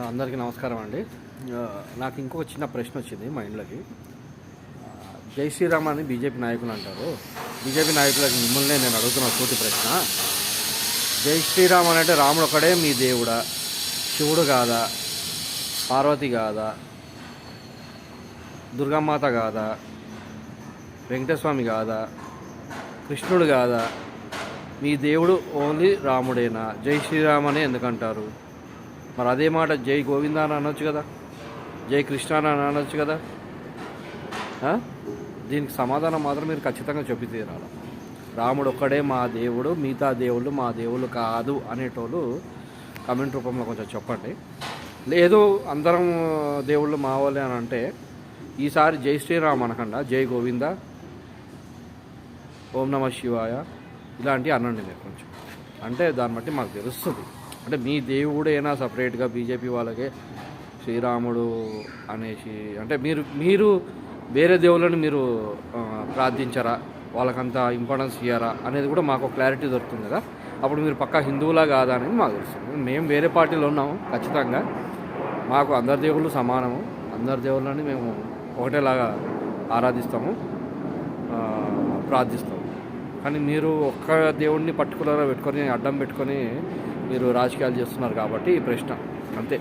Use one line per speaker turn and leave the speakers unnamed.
అందరికీ నమస్కారం అండి. నాకు ఇంకొక చిన్న ప్రశ్న వచ్చింది మైండ్లోకి. జై శ్రీరామ్ అని బీజేపీ నాయకులు అంటారు. బీజేపీ నాయకులకి మిమ్మల్ని నేను అడుగుతున్న పూర్తి ప్రశ్న. జై శ్రీరామ్ అని అంటే రాముడు ఒకడే మీ దేవుడా? శివుడు కాదా? పార్వతి కాదా? దుర్గామాత కాదా? వెంకటస్వామి కాదా? కృష్ణుడు కాదా? మీ దేవుడు ఓన్లీ రాముడేనా? జై శ్రీరామ్ అని ఎందుకంటారు? మరి అదే మాట జై గోవింద అని అనొచ్చు కదా, జై కృష్ణ అని అనొచ్చు కదా. దీనికి సమాధానం మాత్రం మీరు ఖచ్చితంగా చెప్పి తీరాలి. రాముడు ఒక్కడే మా దేవుడు, మిగతా దేవుళ్ళు మా దేవుళ్ళు కాదు అనేటోళ్ళు కమెంట్ రూపంలో కొంచెం చెప్పండి. లేదు అందరం దేవుళ్ళు మా వాళ్ళే అని అంటే ఈసారి జై శ్రీరామ్ అనకుండా జై గోవింద, ఓం నమ శివాయ ఇలాంటివి అనండి మీరు కొంచెం. అంటే దాన్ని బట్టి మాకు తెలుస్తుంది. అంటే మీ దేవుడైనా సపరేట్గా బీజేపీ వాళ్ళకే శ్రీరాముడు అనేసి అంటే మీరు వేరే దేవుళ్ళని మీరు ప్రార్థించరా, వాళ్ళకంత ఇంపార్టెన్స్ ఇయ్యారా అనేది కూడా మాకు క్లారిటీ దొరుకుతుంది కదా. అప్పుడు మీరు పక్కా హిందువులా కాదా అనేది మాకు తెలుస్తుంది. మేము వేరే పార్టీలో ఉన్నాము ఖచ్చితంగా. మాకు అందరి దేవుళ్ళు సమానము, అందరి దేవుళ్ళని మేము ఒకటేలాగా ఆరాధిస్తాము, ప్రార్థిస్తాము. కానీ మీరు ఒక్క దేవుడిని పర్టికులర్గా పెట్టుకొని అడ్డం పెట్టుకొని మీరు రాజకీయాలు చేస్తున్నారు కాబట్టి ఈ ప్రశ్న అంతే.